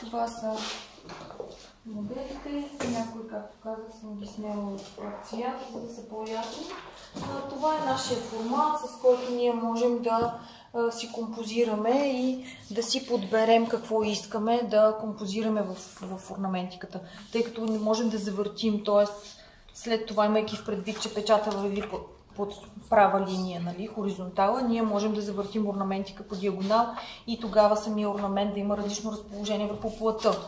Това са моделите. Някои, както казах, съм ги сняла от цвят, за да са по-ясни. Това е нашия формат, с който ние можем да си композираме и да си подберем какво искаме да композираме в орнаментиката. Тъй като не можем да завъртим, т.е. след това, имайки в предвид, че печата върви под права линия, нали, хоризонтала, ние можем да завъртим орнаментика по диагонал и тогава самия орнамент да има различно разположение върху плата.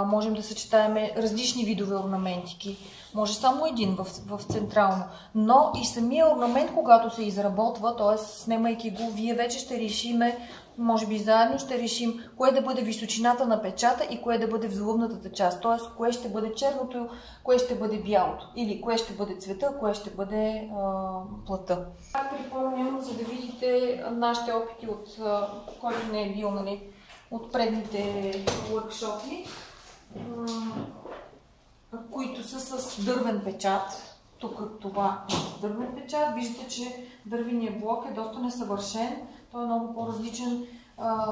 Можем да съчетаем различни видове орнаментики. Може само един в централно. Но и самия орнамент, когато се изработва, т.е. снемайки го, вие вече ще решиме, може би заедно ще решим кое да бъде височината на печата и кое да бъде взлъбнатата част. Т.е. кое ще бъде черното, кое ще бъде бялото. Или кое ще бъде цвета, кое ще бъде плата. Пак припомням, за да видите нашите опити, от който не е бил, нали, от предните workshop-и, които са с дървен печат. Тук това е с дървен печат. Виждате, че дървеният блок е доста несъвършен. Той е много по-различен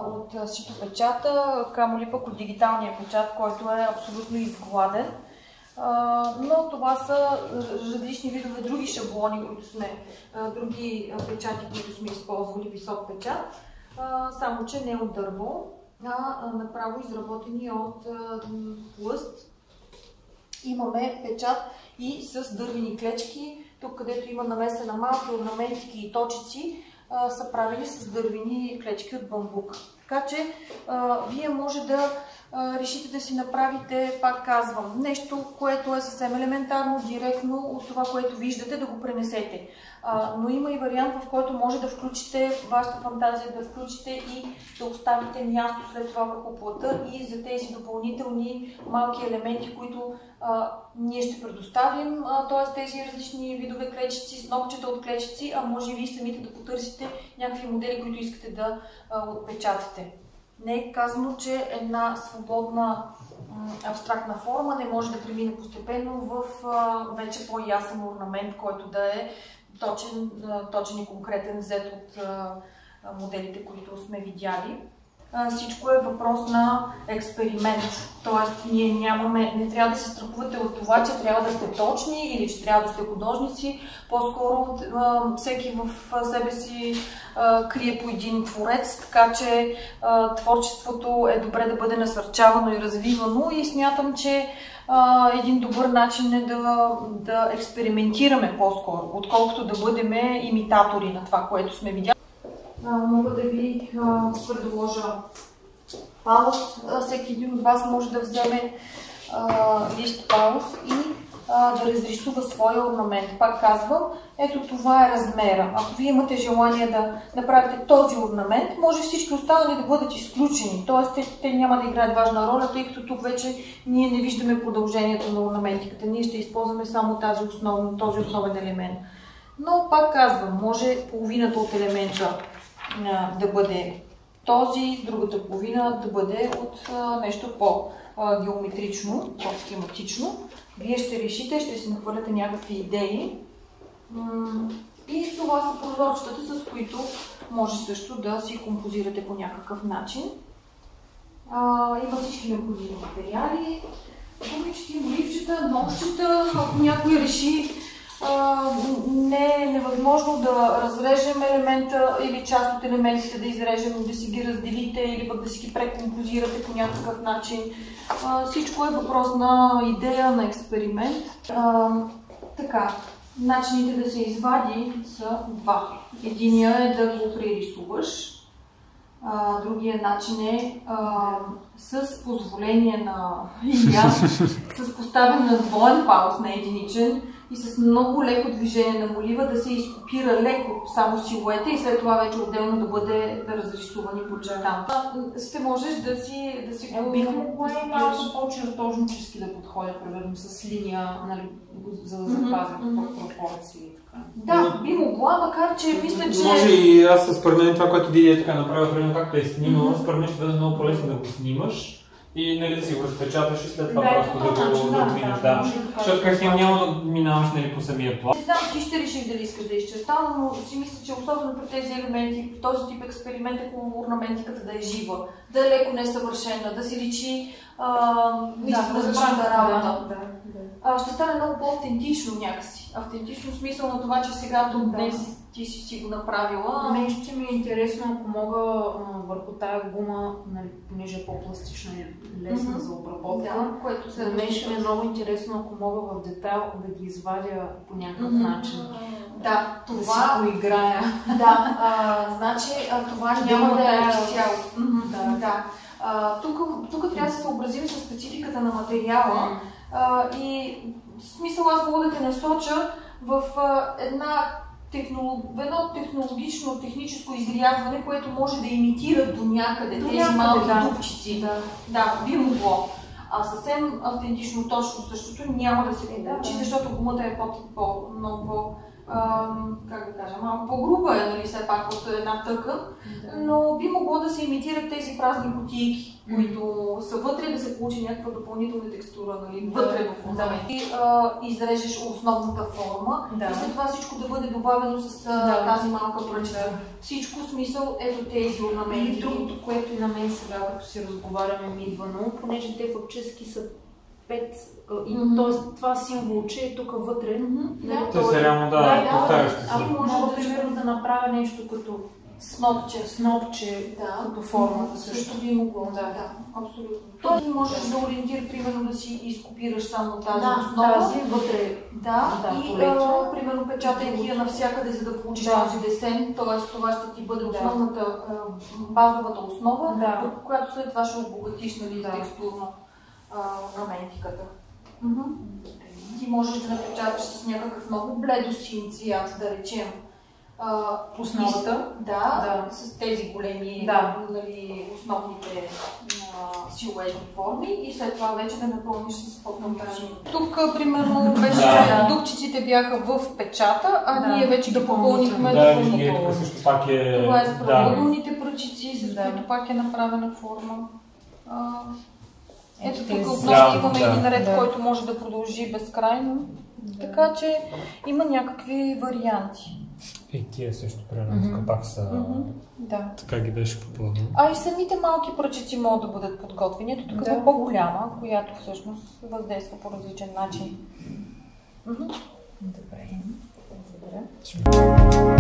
от ситопечата, камо ли пък от дигиталния печат, който е абсолютно изгладен. Но това са различни видове други шаблони, други печати, които сме използвали, висок печат, само че не от дърво, а направо изработени от плъст. Имаме печат и с дървени клечки. Тук, където има намеса на малки орнаментики и точици, са правени с дървени клечки от бамбук. Така че вие може да решите да си направите, пак казвам, нещо, което е съвсем елементарно, директно от това, което виждате, да го пренесете. Но има и вариант, в който може да включите вашата фантазия, да включите и да оставите място след това върху плата и за тези допълнителни малки елементи, които ние ще предоставим, т.е. тези различни видове клечици, снопчета от клечици, а може и вие самите да потърсите някакви модели, които искате да отпечатате. Не е казано, че една свободна абстрактна форма не може да премине постепенно в вече по-ясен орнамент, който да е точен и конкретен, взет от моделите, които сме видяли. Всичко е въпрос на експеримент. Тоест, ние не трябва да се страхувате от това, че трябва да сте точни или че трябва да сте художници. По-скоро всеки в себе си крие по един творец, така че творчеството е добре да бъде насърчавано и развивано и смятам, че един добър начин е да експериментираме по-скоро, отколкото да бъдем имитатори на това, което сме видяли. Мога да ви предложа паус. Всеки един от вас може да вземе лист паус и да разрисува своя орнамент. Пак казвам, ето това е размера. Ако вие имате желание да направите този орнамент, може всички останали да бъдат изключени. Т.е. те няма да играят важна роля, тъй като тук вече ние не виждаме продължението на орнаментиката. Ние ще използваме само този основен елемент. Но пак казвам, може половината от елемента да бъде този, другата половина да бъде от нещо по-геометрично, по-схематично. Вие ще решите, ще си нахвърляте някакви идеи. И това са прозорчетата, с които може също да си композирате по някакъв начин. Има всички необходими материали, гумички, моливчета, ножчета. Ако някой реши не е невъзможно да разрежем елемента или част от елементите да изрежем, да си ги разделите или пък да си ги прекомпозирате по някакъв начин. Всичко е въпрос на идея, на експеримент. Така, начините да се извади са два. Единият е да го прерисуваш. Другия начин е с позволение на Илия, с поставен на двоен паус, на единичен, и с много леко движение на молива да се изкопира леко само силуета и след това вече отделно да бъде разрисуван и подчертан. Ще можеш да си... Бих могла и малко по-чертожнически да подходя, примерно с линия, нали, за да запазя пропорции и така. Да, би могла, макар че мисля, че... Може и аз според мен това, което Дидия така направя, примерно както е снимала, според мен ще бъде много по-лесно да го снимаш и нали, да си го разпечаташ и след това Да, просто да го отминеш. Да. Защото как няма да минаваш нали, по самия план. Не знам, ти ще решиш дали искаш да изчертавам, но си мисля, че особено при тези елементи, в този тип експеримент е хубаво орнаментиката да е жива, да е леко несъвършена, да си личи наистина разбрана работа. Ще стане много по-автентично някакси. Автентично смисъл на това, че сега тук днес ти си го направила. Мен ще ми е интересно, ако мога върху тая гума, нали, понеже е по-пластична и лесна за обработка. Което За мен ще ми е много интересно, ако мога в детайл да ги извадя по някакъв начин. Да, това... Да си го играя. Да, значи това няма да е изцяло. Тук трябва да се съобразим с спецификата на материала и в смисъл аз мога да те насоча в едно технологично, техническо изрязване, което може да имитира до някъде тези малки дупчици. Да, би могло. Съвсем автентично точно същото няма да се получи, защото гумата е много как да кажа, малко по-груба е, нали, все пак от една тъкан, но би могло да се имитират тези празни кутийки, които са вътре, да се получи някаква допълнителна текстура, нали, вътре в фундамент. И изрежеш основната форма и след това всичко да бъде добавено с тази малка пръчка. Всичко смисъл ето тези орнаменти. И другото, което и на мен сега, като си разговаряме, ми идва, но понеже те фактически са 5, т.е. това символче е тук вътре. Те са реално повтарящи се. Мога примерно да направя нещо като снопче като формата също би могло. Да, абсолютно. Тоест можеш да ориентираш, примерно да си изкопираш само тази основа. Тази вътре. И примерно печатайки я навсякъде, за да получиш този десен, т.е. това ще ти бъде основната, базовата основа, върху която след това ще обогатиш, нали, текстурно орнаментиката. Ти можеш да напечаташ с някакъв много бледо син цвят, да речем, основата. С тези големи, нали, основните силуетни форми и след това вече да напълниш с по-нататъчни. Тук, примерно, дупчиците бяха в печата, а ние вече ги попълнихме. Тук също пак е... Това е с правоъгълните пръчици, с които пак е направена форма. Ето тук отново имаме един ред, който може да продължи безкрайно. Така че има някакви варианти. И тия също примерно, тук пак са... Така ги беше попълнено. И самите малки пръчици могат да бъдат подготвени. Ето тук е по-голяма, която всъщност въздейства по различен начин. Добре. Благодаря.